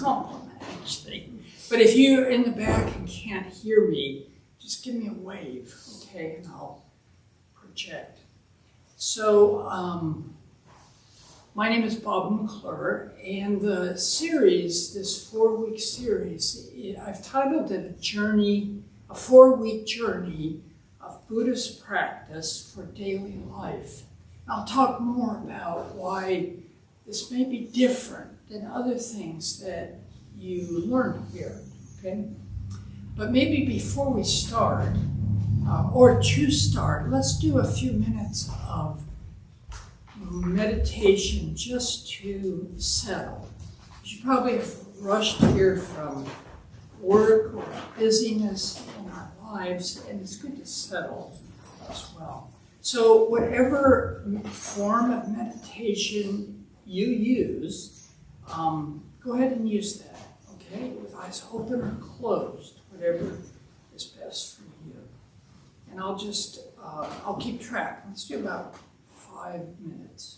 compliment, actually. But if you're in the back and can't hear me, just give me a wave, okay, and I'll project. So, my name is Bob McClure, and the series, this 4-week series, I've titled it a 4-week journey of Buddhist practice for daily life. I'll talk more about why this may be different than other things that you learn here, okay? But maybe before we start, or to start, let's do a few minutes of meditation just to settle. You probably have rushed here from work or busyness in our lives, and it's good to settle as well. So whatever form of meditation you use, go ahead and use that, okay? With eyes open or closed, whatever is best for you. And I'll keep track. Let's do about 5 minutes.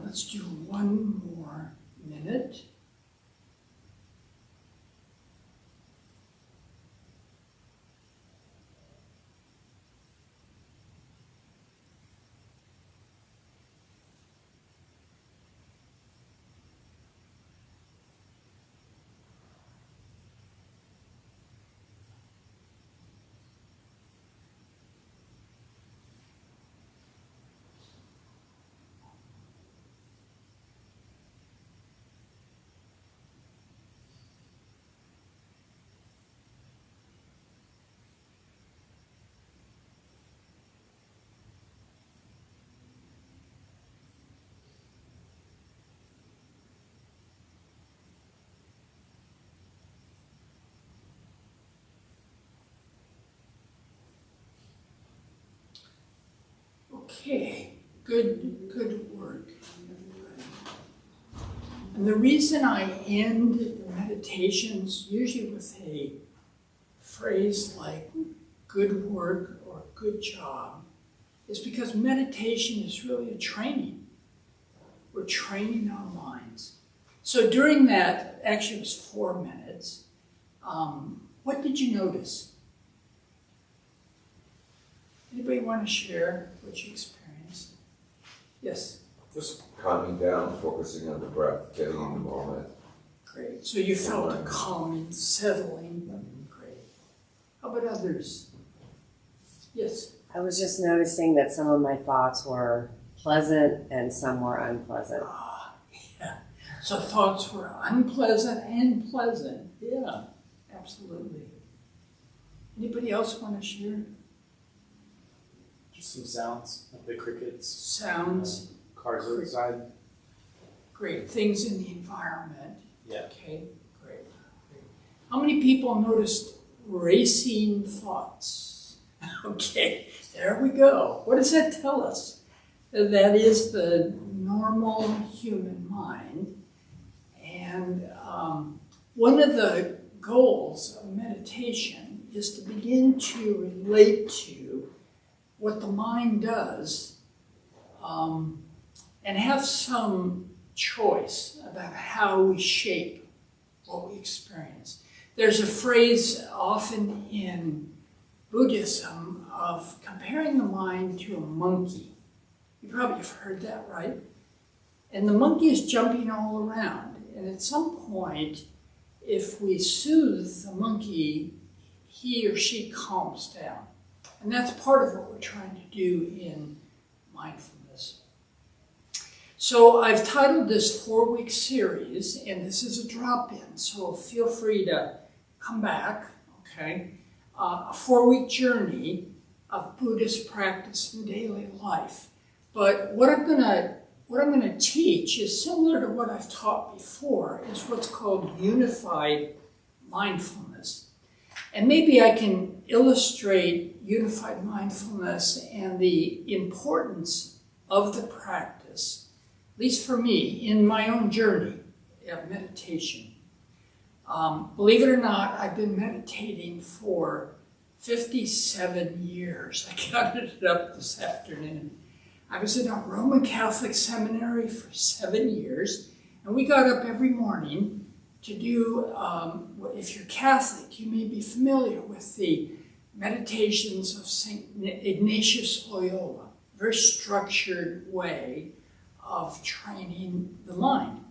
Let's do 1 more minute. Okay, good work. And the reason I end the meditations usually with a phrase like good work or good job is because meditation is really a training. We're training our minds. So during that, actually it was 4 minutes, what did you notice? Anybody want to share what you experienced? Yes? Just calming down, focusing on the breath, getting in the moment. Great. So you felt a calming, settling. Great. How about others? Yes. I was just noticing that some of my thoughts were pleasant and some were unpleasant. Yeah. So thoughts were unpleasant and pleasant. Yeah, absolutely. Anybody else want to share? Just some sounds, like the crickets. Sounds. Cars outside. Great. Things in the environment. Yeah. Okay, great. How many people noticed racing thoughts? Okay, there we go. What does that tell us? That is the normal human mind. And one of the goals of meditation is to begin to relate to what the mind does and have some choice about how we shape what we experience. There's a phrase often in Buddhism of comparing the mind to a monkey. You probably have heard that, right? And the monkey is jumping all around. And at some point, if we soothe the monkey, he or she calms down. And that's part of what we're trying to do in mindfulness. So I've titled this 4-week series, and this is a drop-in, so feel free to come back, okay? A 4-week journey of Buddhist practice in daily life. But what I'm gonna teach is similar to what I've taught before, is what's called unified mindfulness. And maybe I can illustrate unified mindfulness and the importance of the practice, at least for me, in my own journey of meditation. Believe it or not, I've been meditating for 57 years. I counted it up this afternoon. I was in a Roman Catholic seminary for 7 years, and we got up every morning to do, if you're Catholic, you may be familiar with the meditations of St. Ignatius Loyola, a very structured way of training the mind.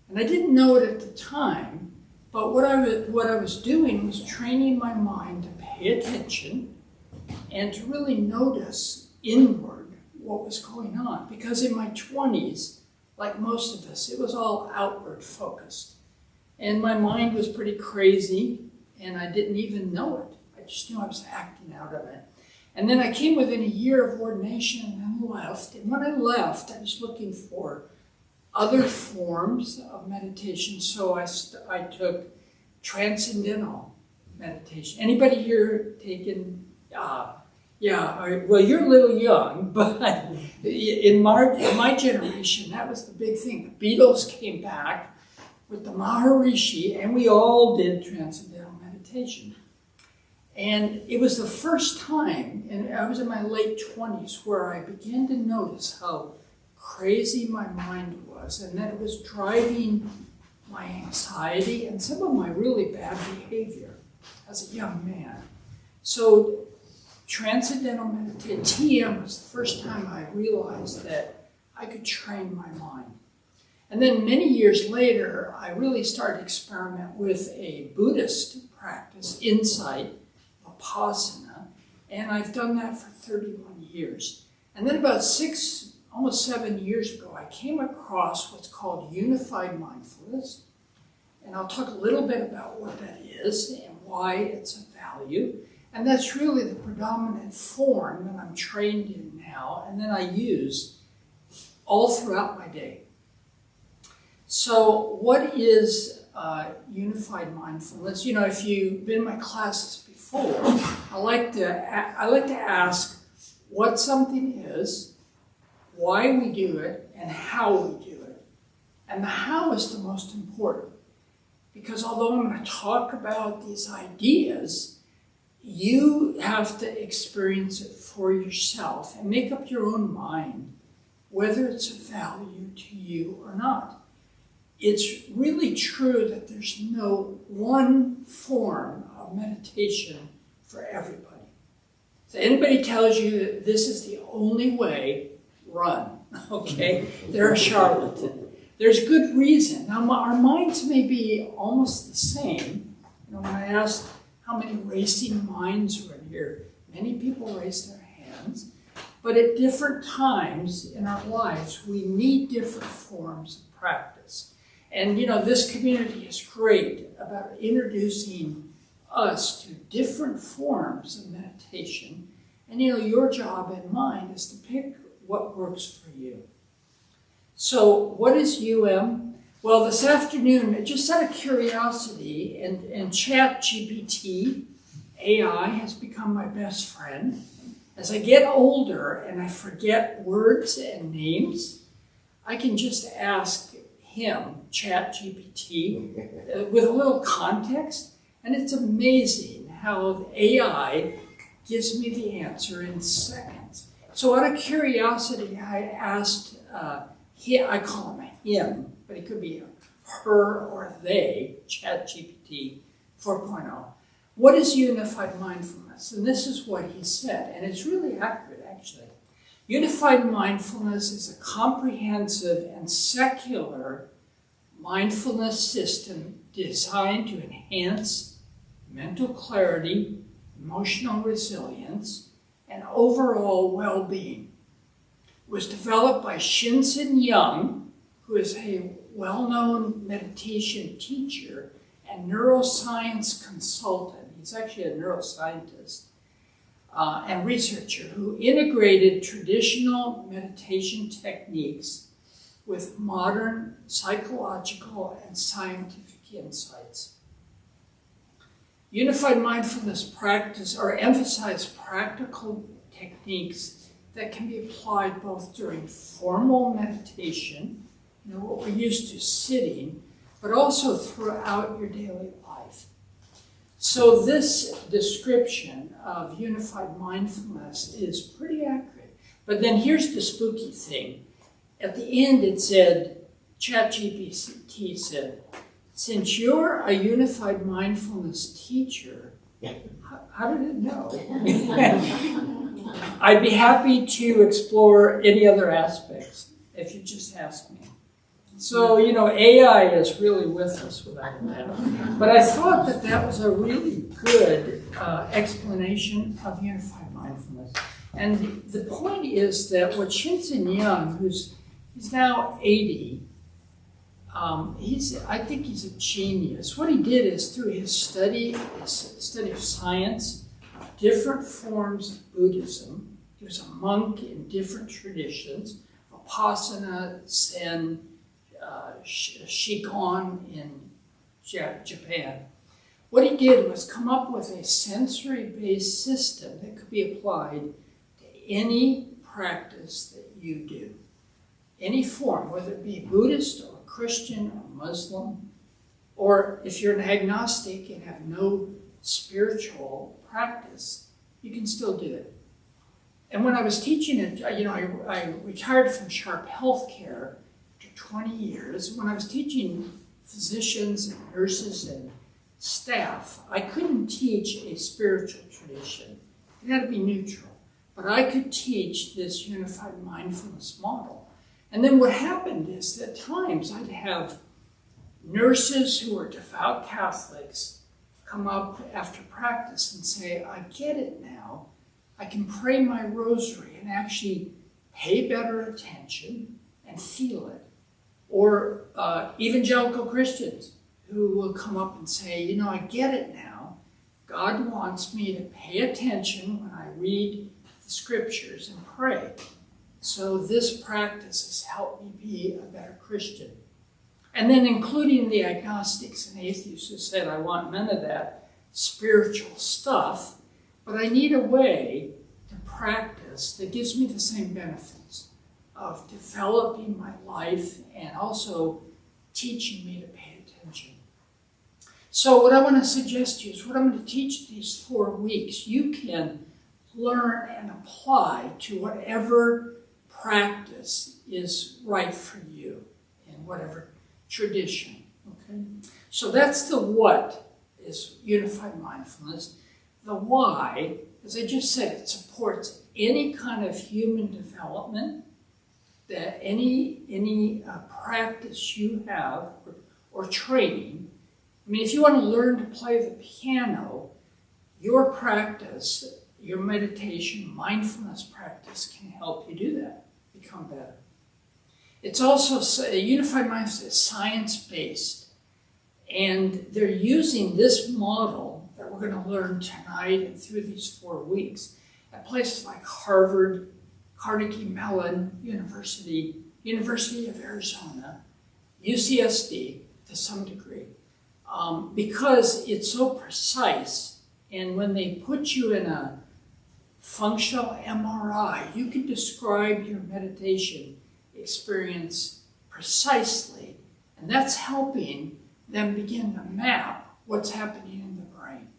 And I didn't know it at the time, but what I was doing was training my mind to pay attention and to really notice inward what was going on. Because in my 20s, like most of us, it was all outward focused. And my mind was pretty crazy, and I didn't even know it. I just knew I was acting out on it. And then I came within a year of ordination and then left. And when I left, I was looking for other forms of meditation. So I took transcendental meditation. Anybody here taken, well, you're a little young, but in my generation, that was the big thing. The Beatles came back with the Maharishi, and we all did transcendental meditation. And it was the first time, and I was in my late 20s, where I began to notice how crazy my mind was, and that it was driving my anxiety and some of my really bad behavior as a young man. So transcendental meditation, TM, was the first time I realized that I could train my mind. And then many years later, I really started to experiment with a Buddhist practice, insight, Vipassana, and I've done that for 31 years. And then about almost 7 years ago, I came across what's called unified mindfulness, and I'll talk a little bit about what that is and why it's of value. And that's really the predominant form that I'm trained in now, and then I use all throughout my day. So what is unified mindfulness? You know, if you've been in my classes before, I like to ask what something is, why we do it, and how we do it. And the how is the most important. Because although I'm going to talk about these ideas, you have to experience it for yourself and make up your own mind whether it's of value to you or not. It's really true that there's no one form of meditation for everybody. So anybody tells you that this is the only way, run. Okay, they're a charlatan. There's good reason. Now, our minds may be almost the same. You know, when I asked how many racing minds were in here, many people raised their hands. But at different times in our lives, we need different forms of practice. And, you know, this community is great about introducing us to different forms of meditation. And, you know, your job and mine is to pick what works for you. So what is Well, this afternoon, just out of curiosity, and ChatGPT, AI, has become my best friend. As I get older and I forget words and names, I can just ask him, ChatGPT, with a little context, and it's amazing how AI gives me the answer in seconds. So out of curiosity, I asked, I call him a him, but it could be her or they, ChatGPT 4.0. What is unified mindfulness? And this is what he said, and it's really accurate, actually. Unified mindfulness is a comprehensive and secular mindfulness system designed to enhance mental clarity, emotional resilience, and overall well-being. It was developed by Shinzen Young, who is a well-known meditation teacher and neuroscience consultant. He's actually a neuroscientist and researcher who integrated traditional meditation techniques with modern psychological and scientific insights. Unified mindfulness practice or emphasize practical techniques that can be applied both during formal meditation, you know, what we're used to sitting, but also throughout your daily life. So this description of unified mindfulness is pretty accurate. But then here's the spooky thing. At the end it said, ChatGPT said, since you're a unified mindfulness teacher, how did it know? I'd be happy to explore any other aspects if you just ask me. So, you know, AI is really with us without a doubt. But I thought that that was a really good explanation of unified mindfulness. And the point is that what Shinzen Young, he's now 80, I think he's a genius. What he did is through his study of science, different forms of Buddhism, he was a monk in different traditions, Vipassana, Zen, Shigon in Japan. What he did was come up with a sensory-based system that could be applied to any practice that you do. Any form, whether it be Buddhist or Christian or Muslim, or if you're an agnostic and have no spiritual practice, you can still do it. And when I was teaching it, you know, I retired from Sharp Healthcare after 20 years. When I was teaching physicians and nurses and staff, I couldn't teach a spiritual tradition. It had to be neutral. But I could teach this unified mindfulness model. And then what happened is that at times I'd have nurses who were devout Catholics come up after practice and say, I get it now. I can pray my rosary and actually pay better attention and feel it. Or evangelical Christians who will come up and say, you know, I get it now. God wants me to pay attention when I read the scriptures and pray. So this practice has helped me be a better Christian. And then including the agnostics and atheists who said, I want none of that spiritual stuff, but I need a way to practice that gives me the same benefits of developing my life and also teaching me to pay attention. So what I want to suggest to you is what I'm going to teach these 4 weeks. You can learn and apply to whatever practice is right for you in whatever tradition. Okay? So that's the what is unified mindfulness. The why, as I just said, it supports any kind of human development, that any practice you have or training, I mean, if you want to learn to play the piano, your practice, your meditation, mindfulness practice can help you do that, become better. It's also, unified mindfulness is science-based, and they're using this model that we're going to learn tonight and through these 4 weeks at places like Harvard, Carnegie Mellon University, University of Arizona, UCSD to some degree, because it's so precise. And when they put you in a functional MRI, you can describe your meditation experience precisely, and that's helping them begin to map what's happening in the brain.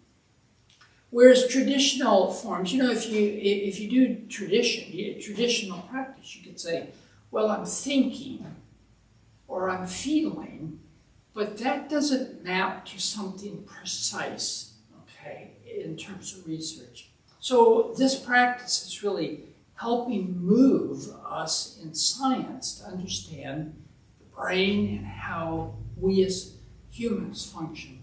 Whereas traditional forms, you know, if you do traditional practice, you could say, well, I'm thinking or I'm feeling, but that doesn't map to something precise, okay, in terms of research. So this practice is really helping move us in science to understand the brain and how we as humans function.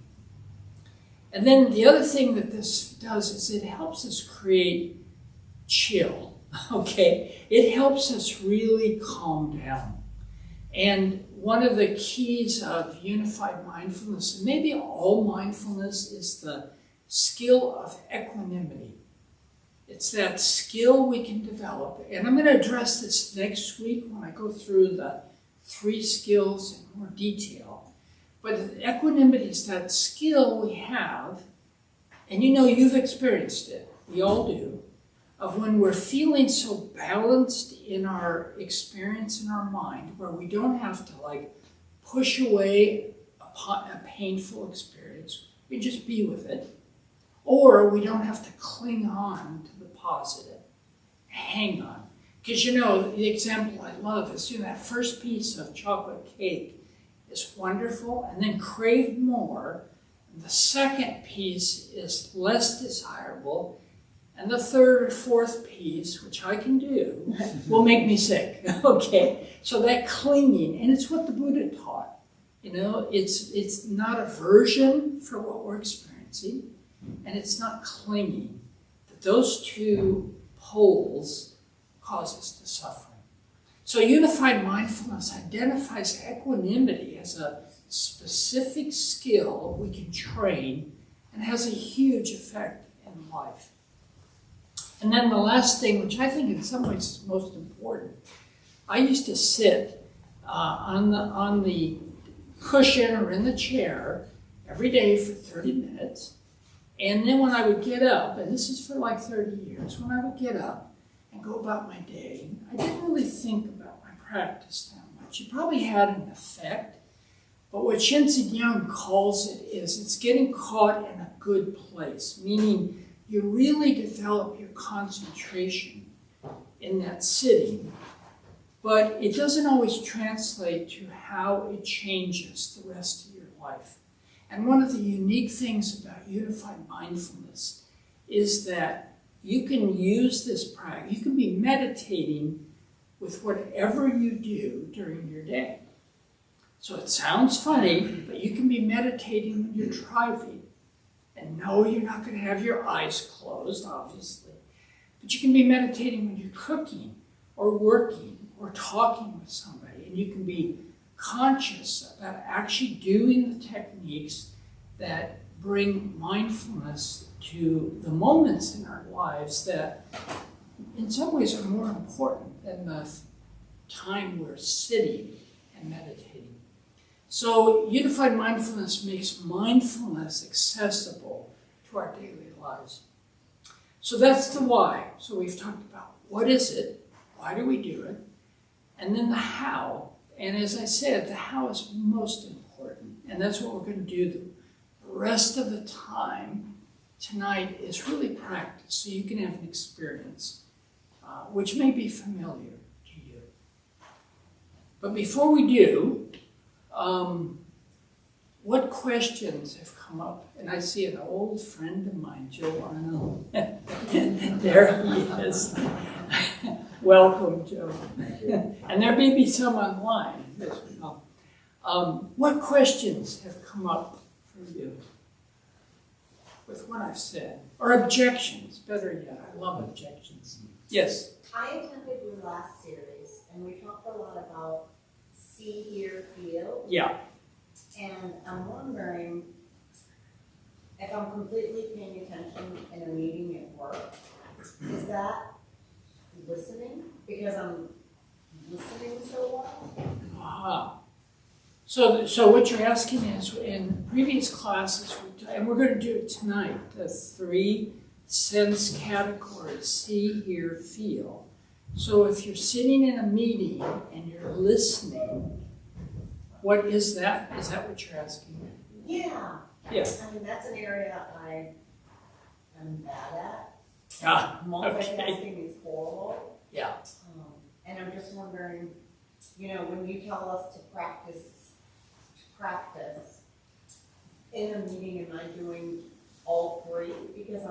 And then the other thing that this does is it helps us create chill, okay? It helps us really calm down. And one of the keys of unified mindfulness, and maybe all mindfulness, is the skill of equanimity. It's that skill we can develop. And I'm going to address this next week when I go through the 3 skills in more detail. But equanimity is that skill we have, and you know you've experienced it, we all do, of when we're feeling so balanced in our experience in our mind, where we don't have to like push away a painful experience, we just be with it. Or we don't have to cling on to the positive, hang on. Because you know, the example I love is, you know, that first piece of chocolate cake is wonderful, and then crave more. And the second piece is less desirable, and the third or fourth piece, which I can do, will make me sick, okay? So that clinging, and it's what the Buddha taught. You know, it's not aversion for what we're experiencing, and it's not clinging. That those 2 poles cause us to suffering. So unified mindfulness identifies equanimity as a specific skill we can train and has a huge effect in life. And then the last thing, which I think in some ways is most important, I used to sit on the cushion or in the chair every day for 30 minutes. And then when I would get up, and this is for like 30 years, when I would get up and go about my day, I didn't really think about my practice that much. It probably had an effect, but what Shinzen Young calls it is it's getting caught in a good place, meaning you really develop your concentration in that sitting, but it doesn't always translate to how it changes the rest of your life. And one of the unique things about unified mindfulness is that you can use this practice, you can be meditating with whatever you do during your day. So it sounds funny, but you can be meditating when you're driving. And no, you're not going to have your eyes closed, obviously. But you can be meditating when you're cooking or working or talking with somebody. And you can be conscious about actually doing the techniques that bring mindfulness to the moments in our lives that in some ways are more important than the time we're sitting and meditating. So unified mindfulness makes mindfulness accessible to our daily lives. So that's the why. So we've talked about what is it, why do we do it, and then the how. And as I said, the how is most important. And that's what we're going to do the rest of the time tonight is really practice, so you can have an experience which may be familiar to you. But before we do, what questions have come up? And I see an old friend of mine, Joe Arnold. There he is. Welcome, Joe. Thank you. And there may be some online as well. What questions have come up for you with what I've said? Or objections, better yet. I love objections. Yes? I attended your last series, and we talked a lot about see, hear, feel. Yeah. And I'm wondering if I'm completely paying attention in a meeting at work, is that listening? Because I'm listening so well? Aha. So what you're asking is, in previous classes, and we're going to do it tonight, the 3 sense categories, see, hear, feel. So if you're sitting in a meeting and you're listening, what is that? Is that what you're asking? Yeah. Yes. I mean, that's an area I am bad at. Ah, Multitasking is horrible. yeah. And I'm just wondering, you know, when you tell us to practice, in a meeting, am I doing all 3? Because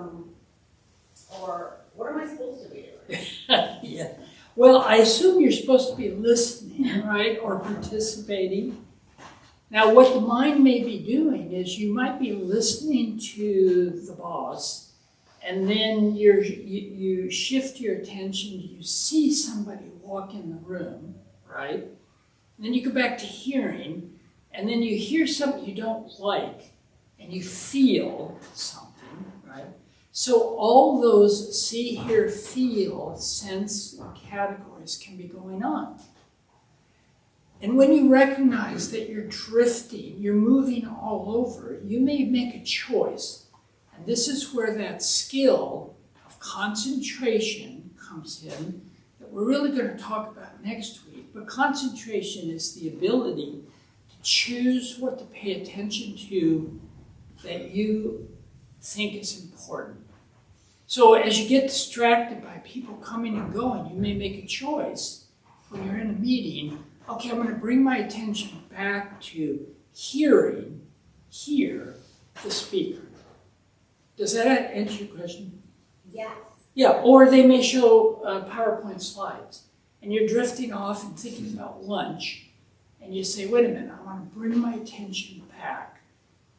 or what am I supposed to be doing? Yeah. Well, I assume you're supposed to be listening, right, or participating. Now, what the mind may be doing is you might be listening to the boss, and then you shift your attention to you see somebody walk in the room, right? And then you go back to hearing, and then you hear something you don't like, and you feel something, right? So all those see, hear, feel, sense categories can be going on. And when you recognize that you're drifting, you're moving all over, you may make a choice. And this is where that skill of concentration comes in, that we're really going to talk about next week. But concentration is the ability to choose what to pay attention to that you think is important. So as you get distracted by people coming and going, you may make a choice when you're in a meeting. Okay, I'm going to bring my attention back to hear the speaker. Does that answer your question? Yes. Yeah, or they may show PowerPoint slides, and you're drifting off and thinking about lunch, and you say, wait a minute, I want to bring my attention back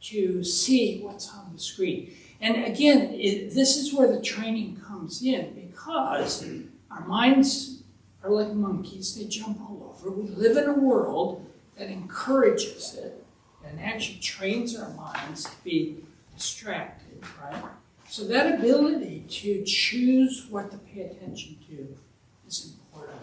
to see what's on the screen. And again, this is where the training comes in, because our minds are like monkeys, they jump all over. We live in a world that encourages it and actually trains our minds to be distracted, right? So that ability to choose what to pay attention to is important.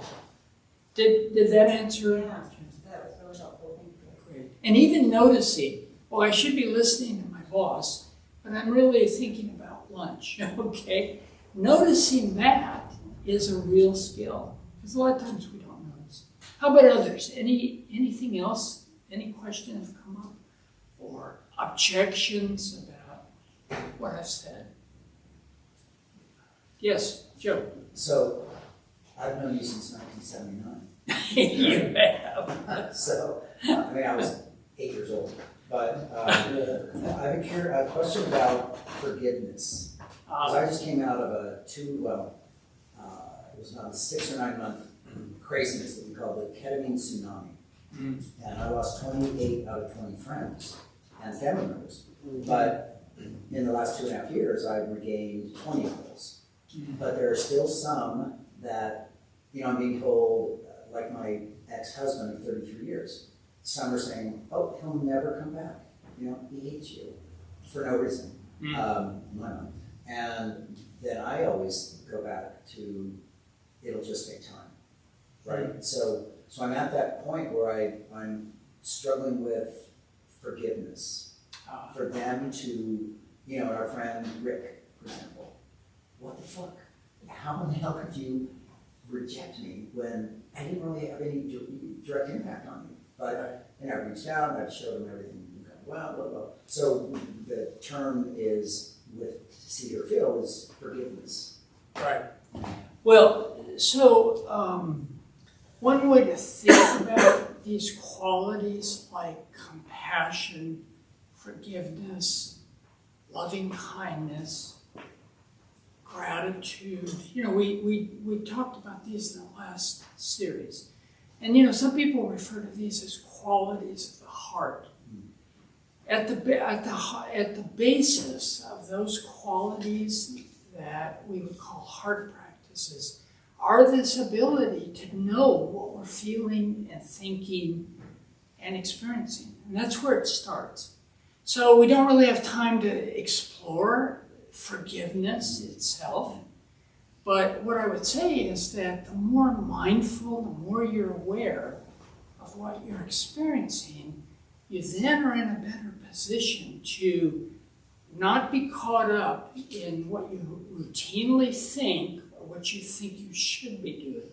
Did that answer? Yeah, that was really helpful. Thank you. Great. And even noticing, well, I should be listening to my boss, but I'm really thinking about lunch, okay? Noticing that is a real skill, because a lot of times we don't notice. How about others? Anything else? Any questions have come up? Or objections about what I've said? Yes, Joe. So, I've known you since 1979. You have. So, I mean, I was 8 years old. But I have a question about forgiveness. 'Cause I just came out of it was about a 6 or 9 month craziness that we call the ketamine tsunami. And I lost 28 out of 20 friends and family members. But in the last 2.5 years, I've regained 20 of those. But there are still some that, you know, I'm being told, like my ex-husband of 33 years, some are saying, oh, he'll never come back. You know, he hates you for no reason. And then I always go back to, it'll just take time, right? So I'm at that point where I'm struggling with forgiveness. For them to, you know, our friend Rick, for example, what the fuck? How in the hell could you reject me when I didn't really have any direct impact on you? But I reached out, and I showed him everything blah, blah, blah. So the term is, with see or feel, is forgiveness. Right. Well, so one way to think about these qualities like compassion, forgiveness, loving kindness, gratitude. You know, we talked about these in the last series. And, you know, some people refer to these as qualities of the heart. At the basis of those qualities that we would call heart practices are this ability to know what we're feeling and thinking and experiencing. And that's where it starts. So we don't really have time to explore forgiveness itself. But what I would say is that the more mindful, the more you're aware of what you're experiencing, you then are in a better position to not be caught up in what you routinely think or what you think you should be doing.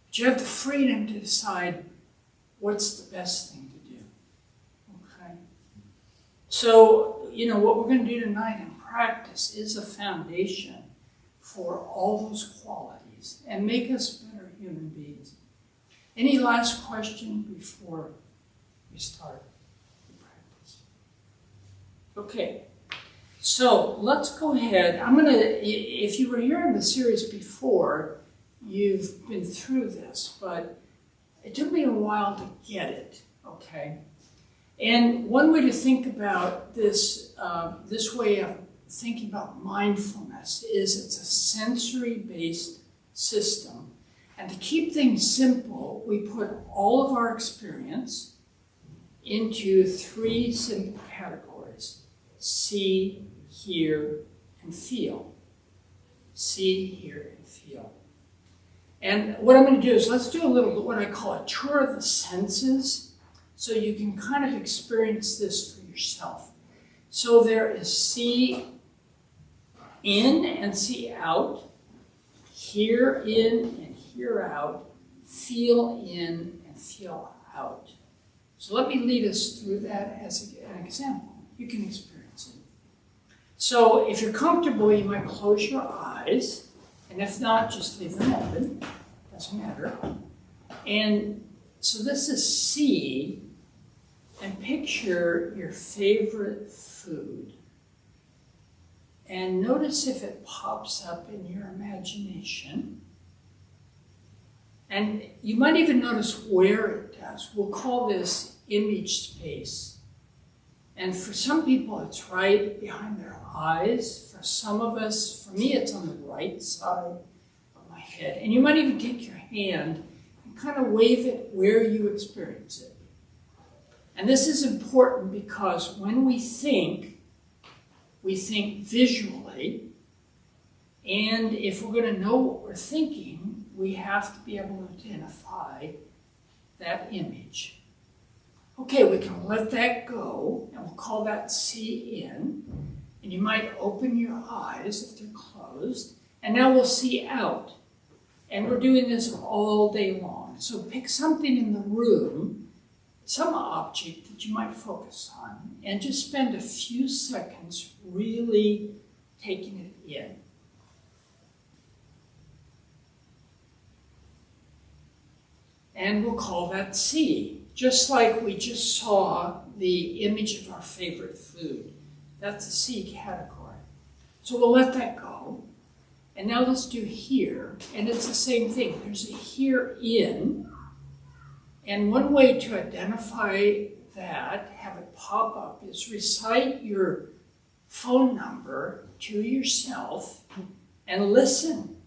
But you have the freedom to decide what's the best thing to do. Okay? So, you know, what we're going to do tonight in practice is a foundation for all those qualities and make us better human beings. Any last question before we start the practice? Okay, so let's go ahead. If you were here in the series before, you've been through this, but it took me a while to get it, okay? And one way to think about this, this way of thinking about mindfulness is it's a sensory-based system. And to keep things simple, we put all of our experience into 3 simple categories: see, hear, and feel. See, hear, and feel. And what I'm going to do is let's do a little bit what I call a tour of the senses, so you can kind of experience this for yourself. So there is see in and see out, hear in and hear out, feel in and feel out. So let me lead us through that as an example. You can experience it. So if you're comfortable, you might close your eyes, and if not, just leave them open. Doesn't matter. And so this is see, and picture your favorite food. And notice if it pops up in your imagination. And you might even notice where it does. We'll call this image space. And for some people, it's right behind their eyes. For some of us, for me, it's on the right side of my head. And you might even take your hand and kind of wave it where you experience it. And this is important because when we think visually, and if we're going to know what we're thinking, we have to be able to identify that image. Okay, we can let that go, and we'll call that see in. And you might open your eyes if they're closed, and now we'll see out. And we're doing this all day long. So pick something in the room, some object that you might focus on, and just spend a few seconds really taking it in. And we'll call that see, just like we just saw the image of our favorite food. That's the see category. So we'll let that go. And now let's do hear, and it's the same thing. There's a hear in, and one way to identify that, have it pop up, is recite your phone number to yourself and listen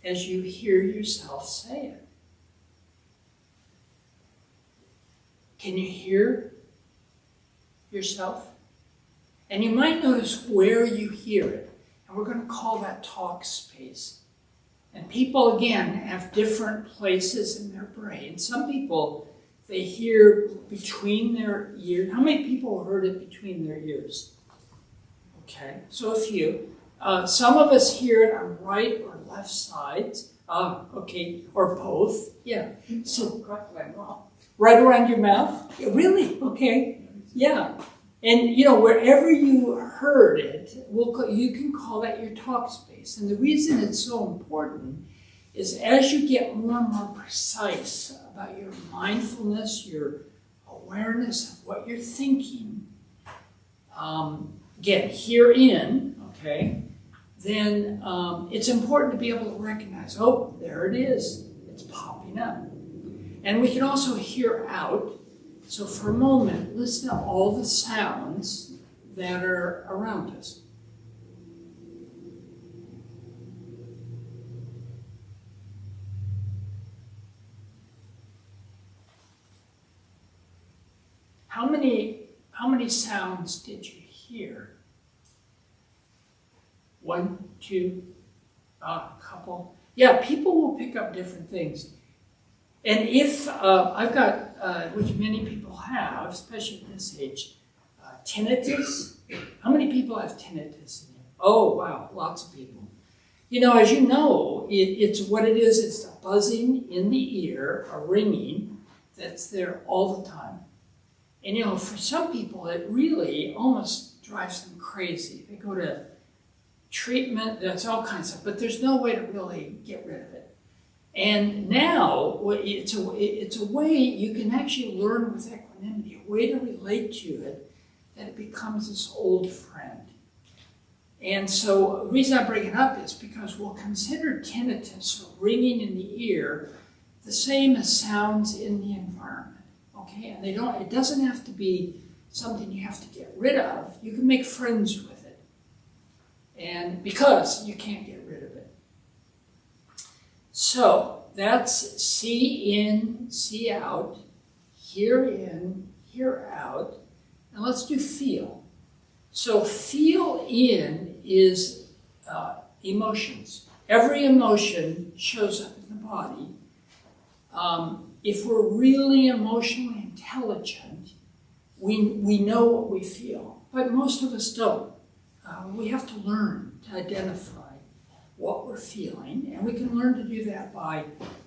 as you hear yourself say it. Can you hear yourself? And you might notice where you hear it. And we're going to call that talk space. And people, again, have different places in their brain. Some people, they hear between their ears. How many people heard it between their ears? Okay, so a few. Some of us hear it on right or left sides. Okay, or both. Yeah. So right around your mouth? Yeah, really? Okay. Yeah. And, you know, wherever you heard it, you can call that your talk space. And the reason it's so important is as you get more and more precise about your mindfulness, your awareness of what you're thinking, again, hear in, okay, then it's important to be able to recognize, oh, there it is. It's popping up. And we can also hear out. So for a moment, listen to all the sounds that are around us. How many sounds did you hear? One, two, a couple. Yeah, people will pick up different things. And if I've got, which many people have, especially at this age, tinnitus. How many people have tinnitus in here? Oh, wow, lots of people. You know, as you know, it's what it is. It's a buzzing in the ear, a ringing that's there all the time. And, you know, for some people, it really almost drives them crazy. They go to treatment, that's all kinds of stuff, but there's no way to really get rid of it. And now, it's a way you can actually learn with equanimity, a way to relate to it, that it becomes this old friend. And so the reason I bring it up is because we'll consider tinnitus, or ringing in the ear, the same as sounds in the environment. Okay, and it doesn't have to be something you have to get rid of. You can make friends with it. And because you can't get rid of it. So that's see in, see out, hear in, hear out. And let's do feel. So feel in is emotions. Every emotion shows up in the body. If we're really emotionally intelligent, we know what we feel, but most of us don't. We have to learn to identify what we're feeling, and we can learn to do that by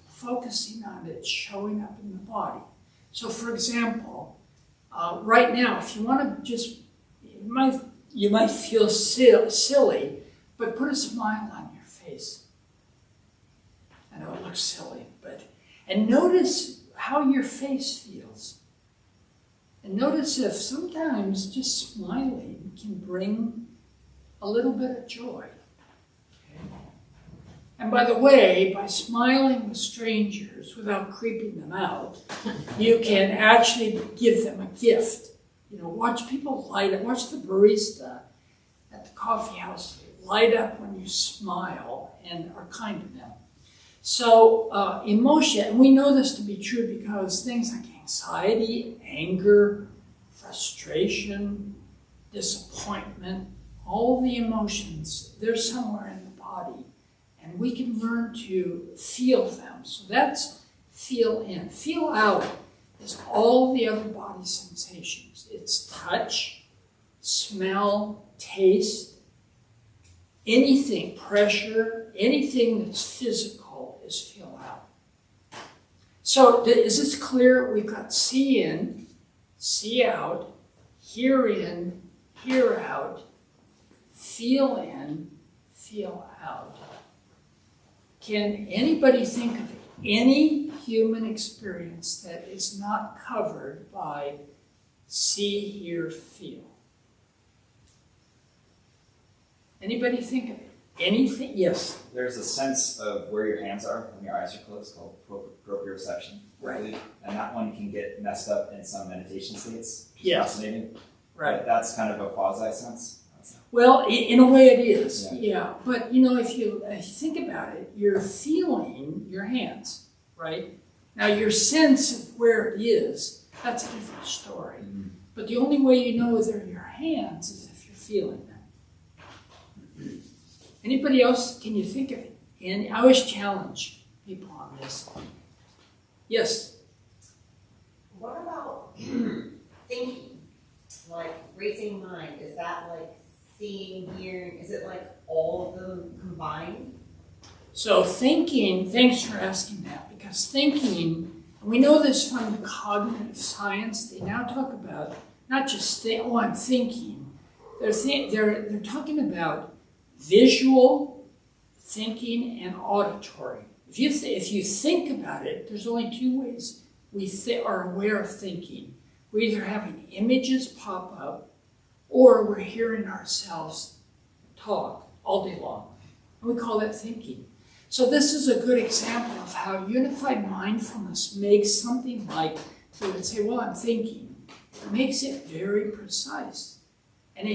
focusing on it showing up in the body. So for example, right now, if you want to just, you might feel silly, but put a smile on your face. I know it looks silly, and notice how your face feels. And notice if sometimes just smiling can bring a little bit of joy. Okay? And by the way, by smiling with strangers without creeping them out, you can actually give them a gift. You know, watch people light up. Watch the barista at the coffee house light up when you smile and are kind to them. So emotion, and we know this to be true because things like anxiety, anger, frustration, disappointment, all the emotions, they're somewhere in the body, and we can learn to feel them. So that's feel in. Feel out is all the other body sensations. It's touch, smell, taste, anything, pressure, anything that's physical is feel out. So is this clear? We've got see in, see out, hear in, hear out, feel in, feel out. Can anybody think of any human experience that is not covered by see, hear, feel? Anybody think of it? Anything? Yes. There's a sense of where your hands are when your eyes are closed called proprioception. Right. And that one can get messed up in some meditation states. Yes. Fascinating. Right. But that's kind of a quasi sense. Well, in a way it is, yeah. But, you know, if you think about it, you're feeling your hands, right? Now, your sense of where it is, that's a different story. Mm-hmm. But the only way you know they're your hands is if you're feeling them. Anybody else, can you think of it? And I always challenge people on this. Yes? What about thinking? Like racing mind, is that like seeing, hearing, is it like all of them combined? So thinking, thanks for asking that, because thinking, we know this from the cognitive science, they now talk about not just I'm thinking, they're talking about visual thinking and auditory. If you think about it, there's only two ways we are aware of thinking. We're either having images pop up, or we're hearing ourselves talk all day long. And we call that thinking. So this is a good example of how unified mindfulness makes something like, we would say, well, I'm thinking. It makes it very precise. And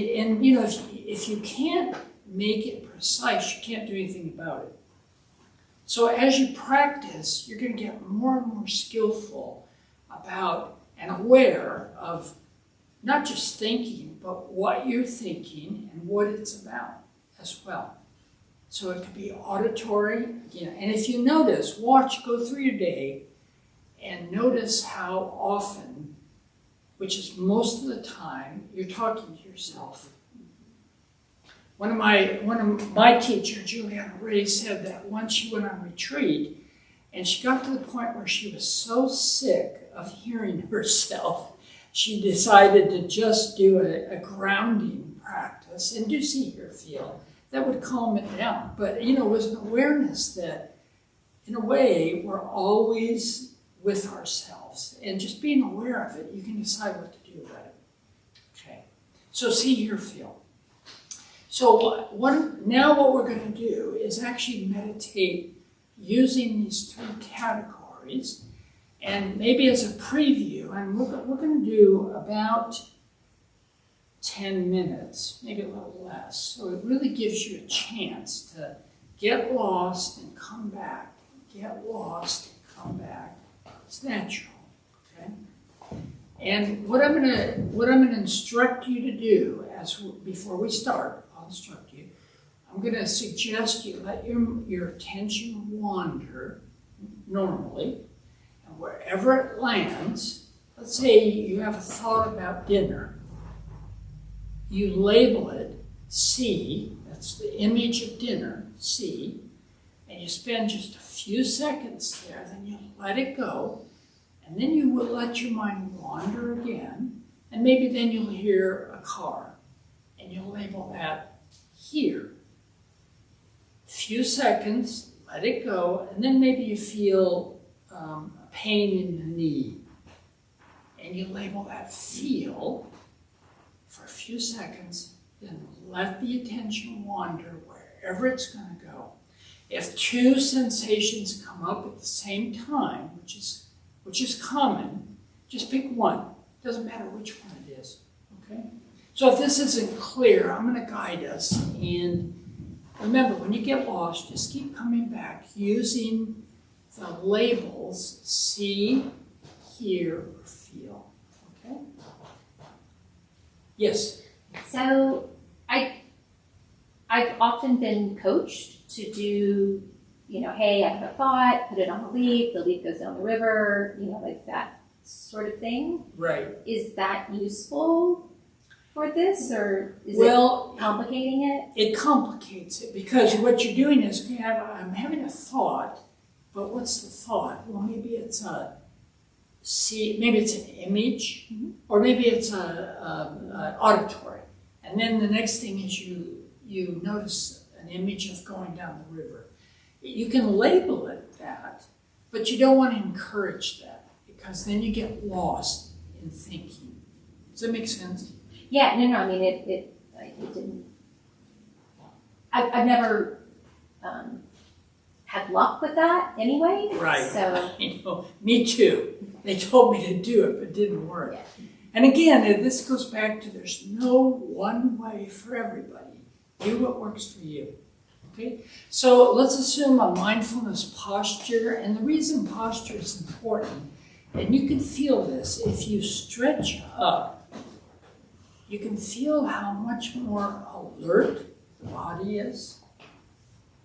you know, if you can't make it precise, you can't do anything about it. So as you practice, you're going to get more and more skillful about and aware of not just thinking, but what you're thinking and what it's about as well. So it could be auditory, again. And if you notice, go through your day and notice how often, which is most of the time, you're talking to yourself. One of my teachers, Juliana Ray, said that once she went on retreat, and she got to the point where she was so sick of hearing herself, she decided to just do a grounding practice and do see, hear, feel. That would calm it down. But, you know, it was an awareness that, in a way, we're always with ourselves. And just being aware of it, you can decide what to do about it. Okay. So see, hear, feel. So now what we're going to do is actually meditate using these three categories. And maybe as a preview, and we're going to do about 10 minutes, maybe a little less. So it really gives you a chance to get lost and come back. Get lost and come back. It's natural, okay? And what I'm going to instruct you to do before we start, I'll instruct you. I'm going to suggest you let your attention wander normally, and wherever it lands. Let's say you have a thought about dinner. You label it C, that's the image of dinner, C, and you spend just a few seconds there, then you let it go, and then you will let your mind wander again, and maybe then you'll hear a car, and you'll label that here. Few seconds, let it go, and then maybe you feel a pain in the knee, and you label that feel for a few seconds, then let the attention wander wherever it's going to go. If two sensations come up at the same time, which is common, just pick one. Doesn't matter which one it is. Okay? So if this isn't clear, I'm going to guide us. And remember, when you get lost, just keep coming back using the labels see, hear, or feel. Okay? Yes? So I've often been coached to do, you know, hey, I have a thought, put it on the leaf goes down the river, you know, like that sort of thing. Right. Is that useful for this, or is it complicating it? It complicates it because what you're doing is I'm having a thought, but what's the thought? Well, maybe it's maybe it's an image, or maybe it's a auditory. And then the next thing is you notice an image of going down the river. You can label it that, but you don't want to encourage that because then you get lost in thinking. Does that make sense? Yeah, no, I mean, it didn't. I've never had luck with that anyway. Right. So. You know, me too. They told me to do it, but it didn't work. Yeah. And again, this goes back to there's no one way for everybody. Do what works for you. Okay? So let's assume a mindfulness posture. And the reason posture is important, and you can feel this, if you stretch up, you can feel how much more alert the body is.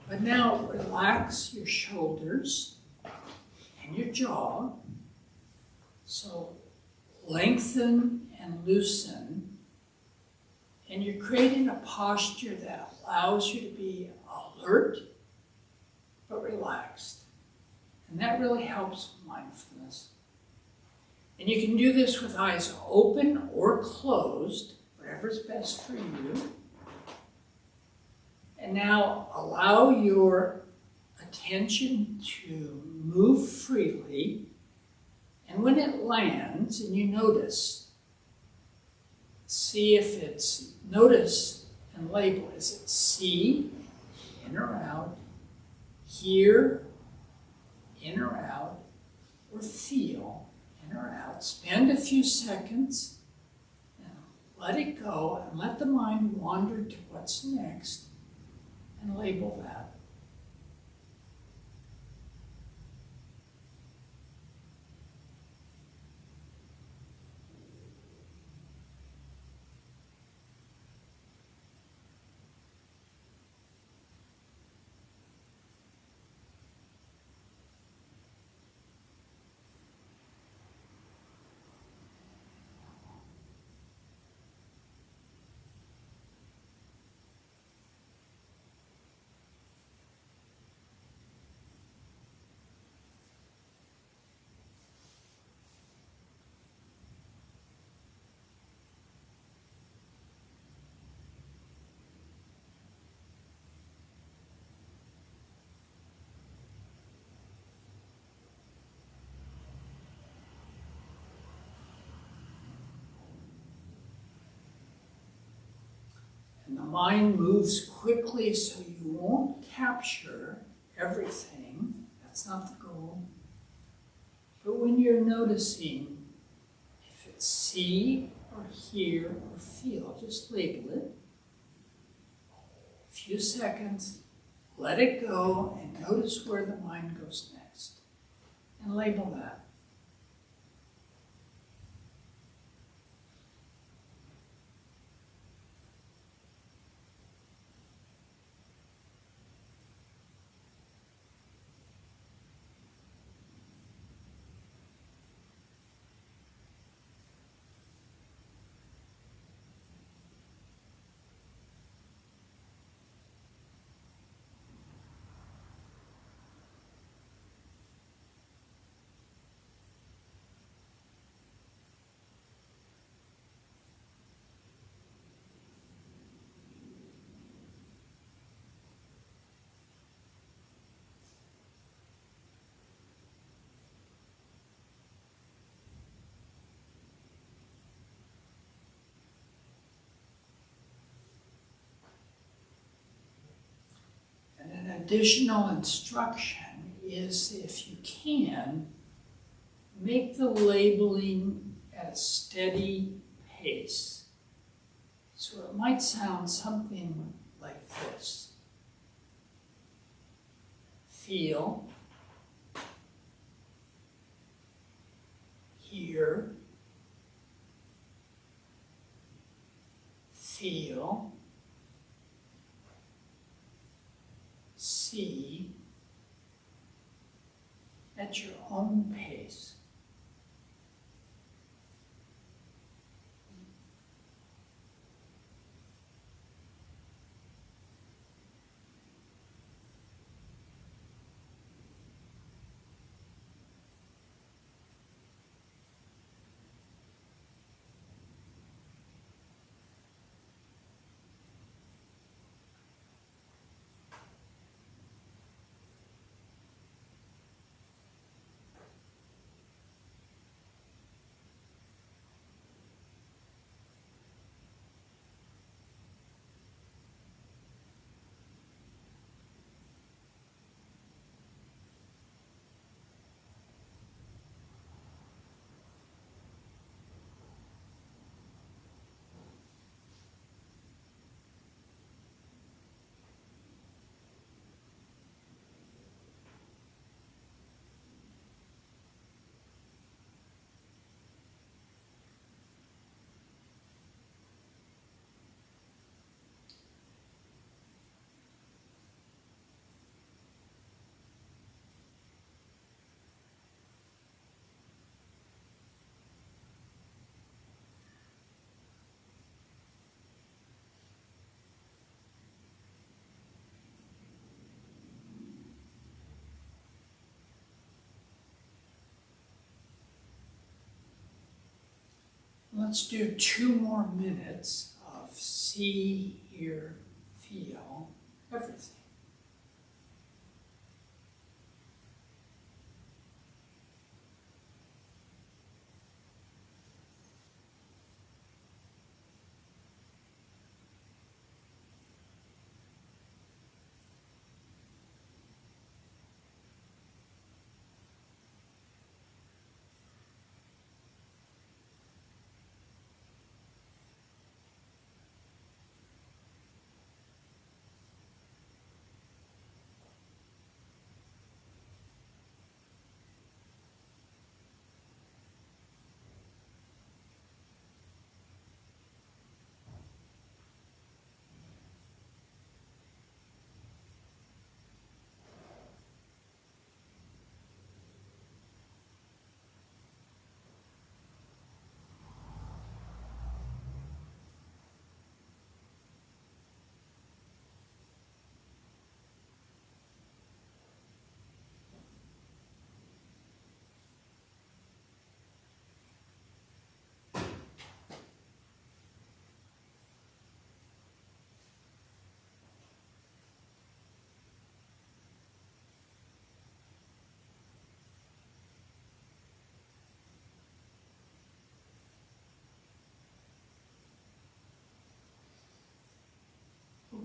But now relax your shoulders and your jaw. So lengthen and loosen. And you're creating a posture that allows you to be alert but relaxed. And that really helps mindfulness. And you can do this with eyes open or closed, whatever's best for you. And now allow your attention to move freely. And when it lands and you notice, see if it's, notice and label, is it C, in or out, hear, in or out, or feel, in or out. Spend a few seconds and let it go and let the mind wander to what's next and label that. And the mind moves quickly, so you won't capture everything. That's not the goal. But when you're noticing, if it's see or hear or feel, just label it. A few seconds, let it go, and notice where the mind goes next. And label that. And an additional instruction is, if you can, make the labeling at a steady pace. So it might sound something like this. Feel, hear, feel, see, at your own pace. Let's do 2 more minutes of see, hear, feel, everything.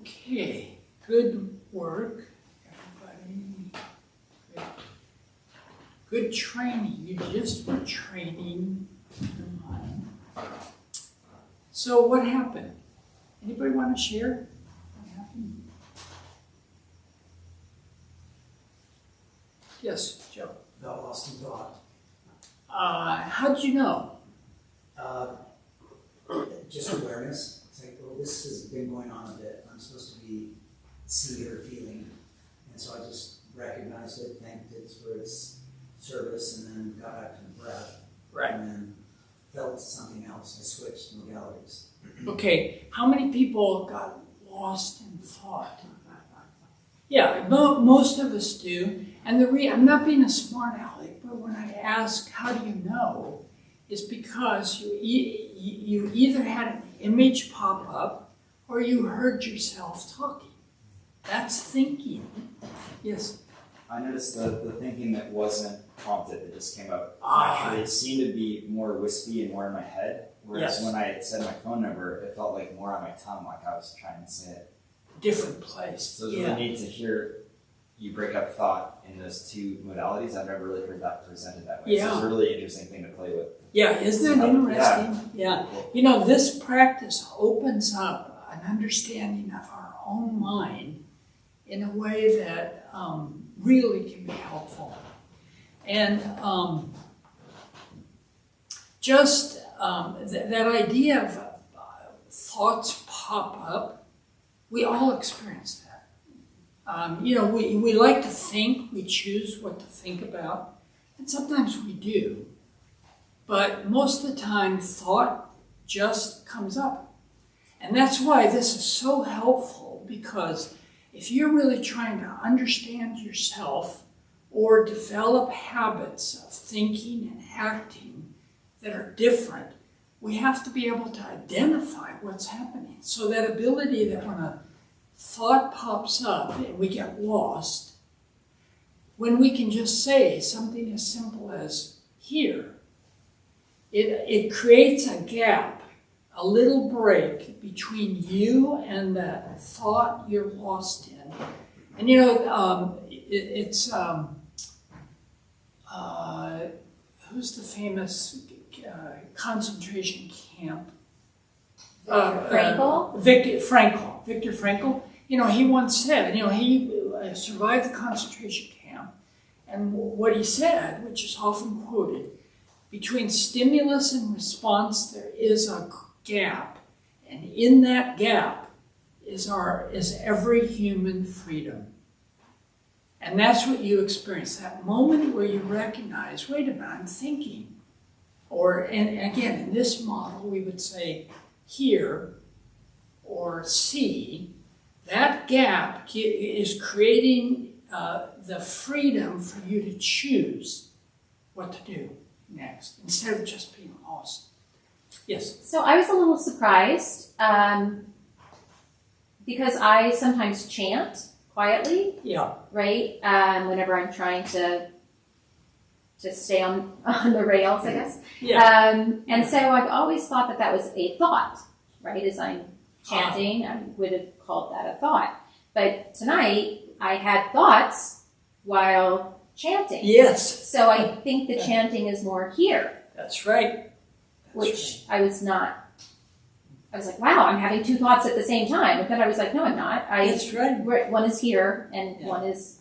Okay, good work, everybody. Good training. You just were training your mind. So what happened? Anybody want to share what happened? Yes, Joe. Got lost in thought. How'd you know? Just awareness. It's like, well, this has been going on a bit. I'm supposed to be seeing or feeling. And so I just recognized it, thanked it for its service, and then got back to the breath. Right. And then felt something else. I switched modalities. Okay, how many people got lost in thought? Yeah, most of us do. And I'm not being a smart aleck, but when I ask, how do you know, it's because you either had an image pop up or you heard yourself talking. That's thinking. Yes? I noticed the thinking that wasn't prompted, that just came up Ah. naturally, it seemed to be more wispy and more in my head. Whereas Yes. when I said my phone number, it felt like more on my tongue, like I was trying to say it. Different place. So there's really neat to hear you break up thought in those two modalities. I've never really heard that presented that way. So it's a really interesting thing to play with. Yeah, isn't that interesting? Yeah. Cool. You know, this practice opens up an understanding of our own mind in a way that really can be helpful. And that idea of thoughts pop up, we all experience that. We like to think, we choose what to think about, and sometimes we do. But most of the time, thought just comes up. And that's why this is so helpful, because if you're really trying to understand yourself or develop habits of thinking and acting that are different, we have to be able to identify what's happening. So that ability that when a thought pops up and we get lost, when we can just say something as simple as here, it creates a gap, a little break between you and that thought you're lost in. And who's the famous concentration camp? Frankl? Viktor Frankl. He once said, he survived the concentration camp, and what he said, which is often quoted, between stimulus and response there is a gap, and in that gap is every human freedom. And that's what you experience, that moment where you recognize, wait a minute, I'm thinking. And again, in this model, we would say hear or see. That gap is creating the freedom for you to choose what to do next, instead of just being lost. Yes? So I was a little surprised because I sometimes chant quietly, Yeah. right? Whenever I'm trying to stay on the rails, I guess. Yeah. And so I've always thought that was a thought, right? As I'm chanting, I would have called that a thought. But tonight, I had thoughts while chanting. Yes. So I think the chanting is more here, That's right. which I was not. I was like, wow, I'm having two thoughts at the same time. But then I was like, no, I'm not. That's right. One is here, and one is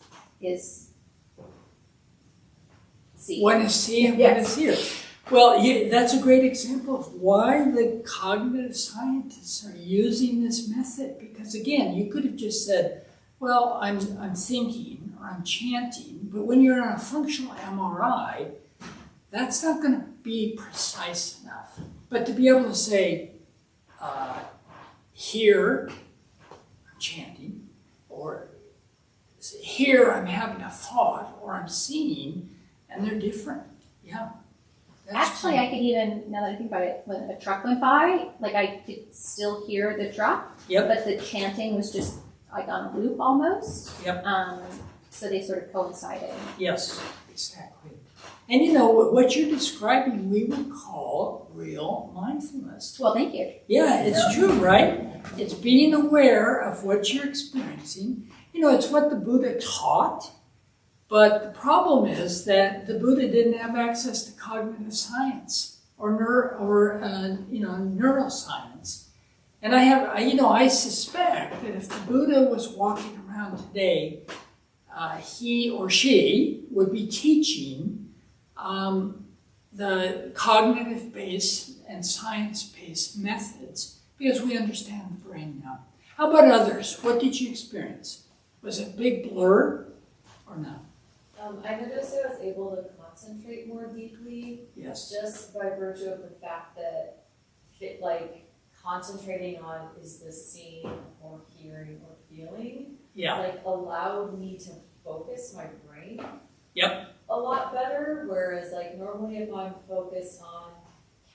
see. One is see and Yes. one is hear. Well, that's a great example of why the cognitive scientists are using this method. Because again, you could have just said, well, I'm thinking or I'm chanting, but when you're on a functional MRI, that's not going to be precise enough. But to be able to say, here, I'm chanting, or here I'm having a thought, or I'm seeing, and they're different. Yeah. That's Actually, cool. I could even, now that I think about it, when a truck went by, like I could still hear the truck, Yep. but the chanting was just like on a loop almost. Yep. So they sort of coincided. Yes, exactly. And what you're describing, we would call real mindfulness. Well, thank you. Yeah, it's true, right? It's being aware of what you're experiencing. You know, it's what the Buddha taught, but the problem is that the Buddha didn't have access to cognitive science or neuroscience. And I suspect that if the Buddha was walking around today, he or she would be teaching the cognitive-based and science-based methods because we understand the brain now. How about others? What did you experience? Was it a big blur or no? I noticed I was able to concentrate more deeply Yes. just by virtue of the fact that concentrating on is this seeing or hearing or feeling, allowed me to focus my brain a lot better, whereas normally if I'm focused on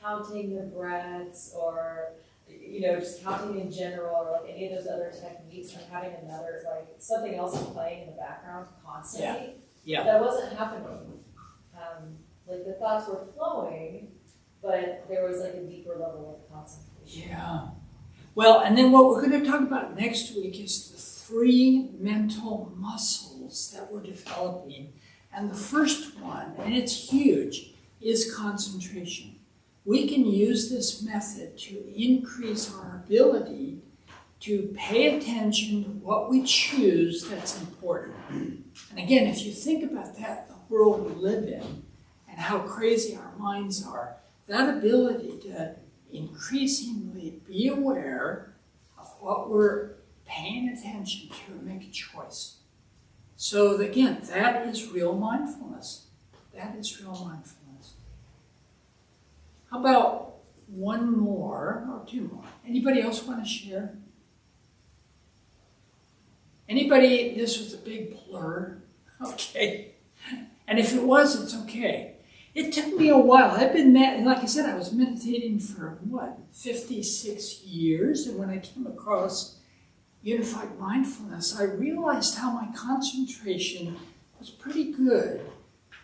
counting the breaths or just counting in general or any of those other techniques, I'm having another something else playing in the background constantly. Yeah. That wasn't happening. The thoughts were flowing, but there was a deeper level of concentration. Yeah. Well, and then what we're going to talk about next week is the 3 mental muscles that we're developing. And the first one, and it's huge, is concentration. We can use this method to increase our ability to pay attention to what we choose that's important. And again, if you think about that, the world we live in, and how crazy our minds are, that ability to increasingly be aware of what we're paying attention to and make a choice. So again, that is real mindfulness. That is real mindfulness. How about one more or 2 more? Anybody else want to share? Anybody, this was a big blur? Okay. And if it was, it's okay. It took me a while. Like I said, I was meditating for 56 years. And when I came across unified mindfulness, I realized how my concentration was pretty good,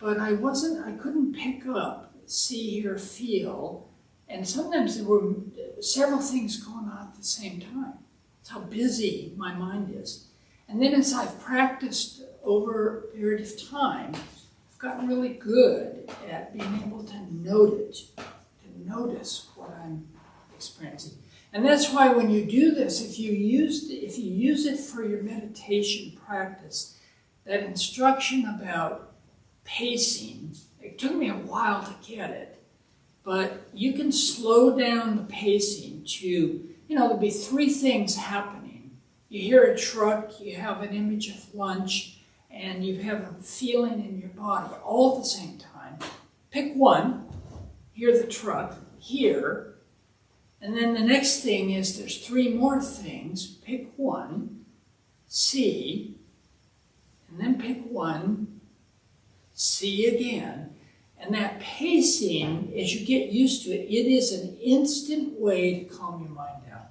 but I couldn't pick up, see, hear, feel. And sometimes there were several things going on at the same time. That's how busy my mind is. And then as I've practiced over a period of time, I've gotten really good at being able to notice what I'm experiencing. And that's why when you do this, if you use it for your meditation practice, that instruction about pacing, it took me a while to get it, but you can slow down the pacing to, there'll be 3 things happening. You hear a truck, you have an image of lunch, and you have a feeling in your body all at the same time. Pick one, hear the truck, hear, and then the next thing is there's 3 more things. Pick one, see, and then pick one, see again. And that pacing, as you get used to it, it is an instant way to calm your mind down.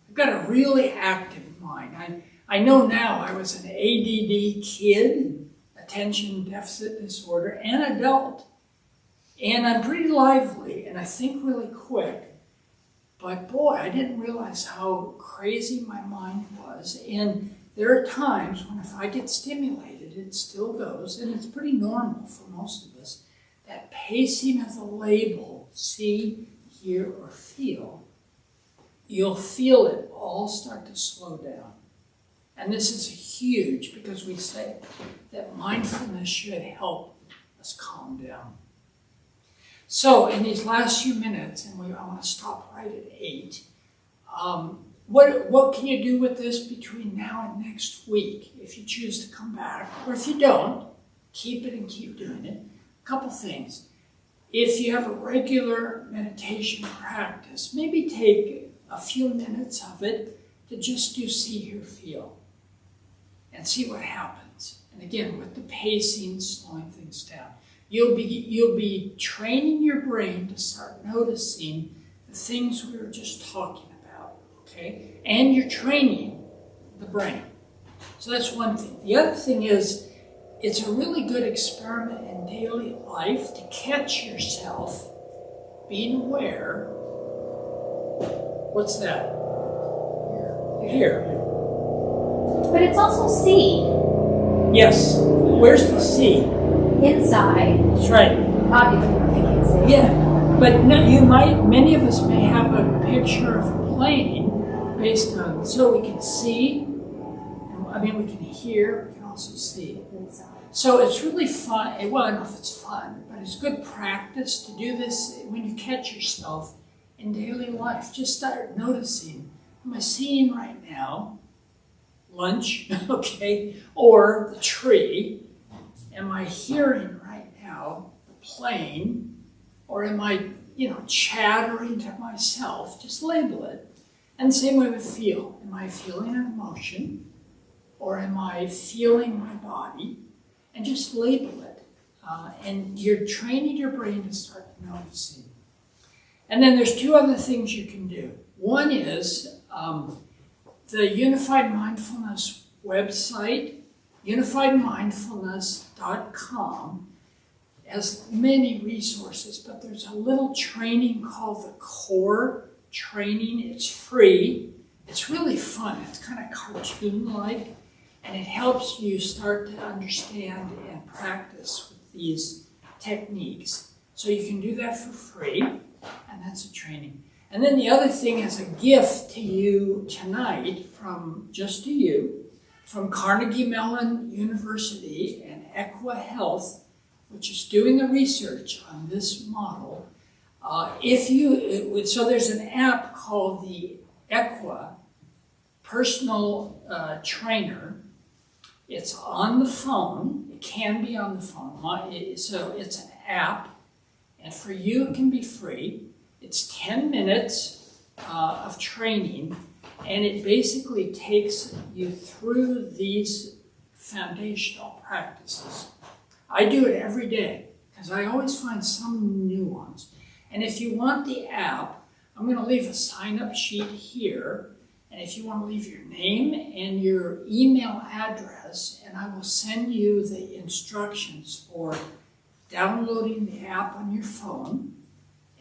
I've got a really active mind. I know now I was an ADD kid, attention deficit disorder, and adult. And I'm pretty lively, and I think really quick. But boy, I didn't realize how crazy my mind was. And there are times when if I get stimulated, it still goes, and it's pretty normal for most of us, that pacing of the label, see, hear, or feel, you'll feel it all start to slow down. And this is huge because we say that mindfulness should help us calm down. So in these last few minutes, and I want to stop right at 8, what can you do with this between now and next week if you choose to come back? Or if you don't, keep it and keep doing it. A couple things. If you have a regular meditation practice, maybe take a few minutes of it to just do see, hear, feel. And see what happens. And again, with the pacing, slowing things down. You'll be training your brain to start noticing the things we were just talking about, okay? And you're training the brain. So that's one thing. The other thing is, it's a really good experiment in daily life to catch yourself being aware. What's that? Here. But it's also see Yes. Where's the C? inside. That's right. Obviously, I can't see. Yeah. But no, many of us may have a picture of a plane based on, so we can see, I mean, we can hear, we can also see. Inside. So it's really fun. Well, I don't know if it's fun, but it's good practice to do this when you catch yourself in daily life. Just start noticing, am I seeing right now lunch, okay, or the tree? Am I hearing right now the plane? Or am I, chattering to myself? Just label it. And same way with feel. Am I feeling an emotion? Or am I feeling my body? And just label it. And you're training your brain to start noticing. And then there's two other things you can do. One is the Unified Mindfulness website, unifiedmindfulness.com, has many resources, but there's a little training called the Core Training. It's free. It's really fun. It's kind of cartoon-like, and it helps you start to understand and practice with these techniques. So you can do that for free, and that's a training. And then the other thing is a gift to you tonight from just to you, from Carnegie Mellon University and Equa Health, which is doing the research on this model. So there's an app called the Equa Personal Trainer. It's on the phone. It can be on the phone. So it's an app, and for you it can be free. It's 10 minutes of training, and it basically takes you through these foundational practices. I do it every day because I always find some new ones. And if you want the app, I'm going to leave a sign-up sheet here. And if you want to leave your name and your email address, and I will send you the instructions for downloading the app on your phone.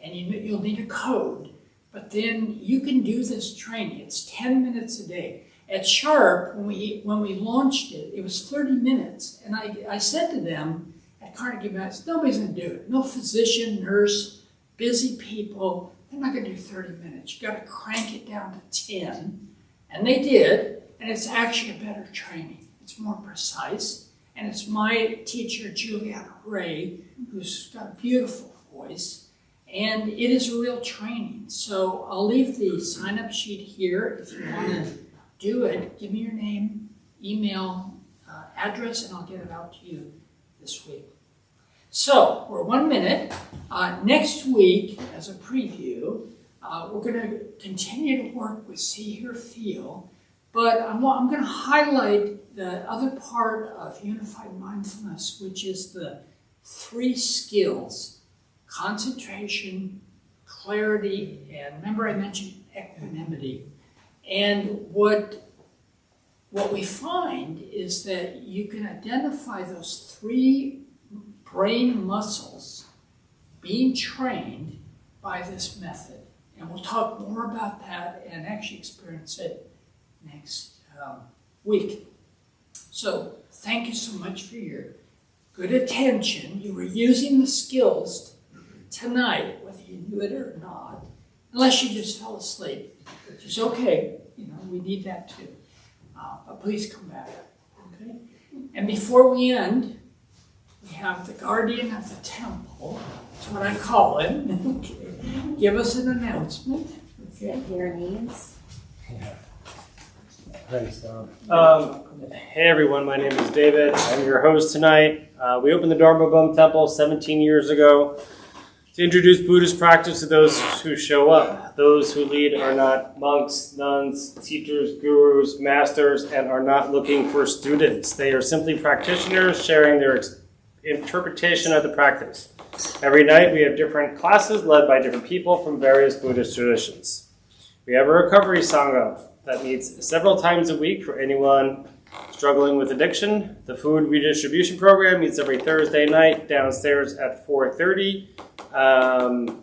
And you'll need a code. But then you can do this training. It's 10 minutes a day. At Sharp, when we launched it, it was 30 minutes. And I said to them at Carnegie Mellon, nobody's going to do it. No physician, nurse, busy people. They're not going to do 30 minutes. You got to crank it down to 10. And they did. And it's actually a better training. It's more precise. And it's my teacher, Juliana Ray, who's got a beautiful voice. And it is a real training. So I'll leave the sign-up sheet here if you want to do it. Give me your name, email, address, and I'll get it out to you this week. So we're 1 minute. Next week, as a preview, we're going to continue to work with See, Hear, Feel. But I'm going to highlight the other part of Unified Mindfulness, which is the 3 skills. Concentration, clarity, and remember I mentioned equanimity. And what we find is that you can identify those 3 brain muscles being trained by this method. And we'll talk more about that and actually experience it next week. So thank you so much for your good attention. You were using the skills tonight, whether you knew it or not, unless you just fell asleep, which is okay. We need that too. But please come back, okay? And before we end, we have the guardian of the temple. That's what I call him. Okay. Give us an announcement. Okay. Your names. Thanks, Tom. Hey everyone, my name is David. I'm your host tonight. We opened the Dharma Bum Temple 17 years ago to introduce Buddhist practice to those who show up. Those who lead are not monks, nuns, teachers, gurus, masters, and are not looking for students. They are simply practitioners sharing their interpretation of the practice. Every night we have different classes led by different people from various Buddhist traditions. We have a recovery sangha that meets several times a week for anyone struggling with addiction. The food redistribution program meets every Thursday night downstairs at 4:30,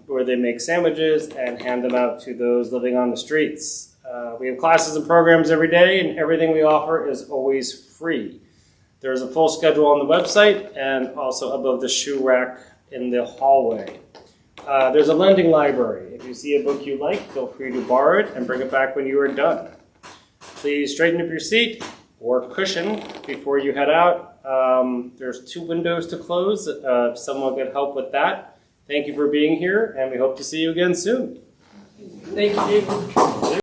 where they make sandwiches and hand them out to those living on the streets. We have classes and programs every day, and everything we offer is always free. There's a full schedule on the website and also above the shoe rack in the hallway. There's a lending library. If you see a book you like, feel free to borrow it and bring it back when you are done. Please straighten up your seat or cushion before you head out. There's 2 windows to close. Someone could help with that. Thank you for being here, and we hope to see you again soon. Thank you.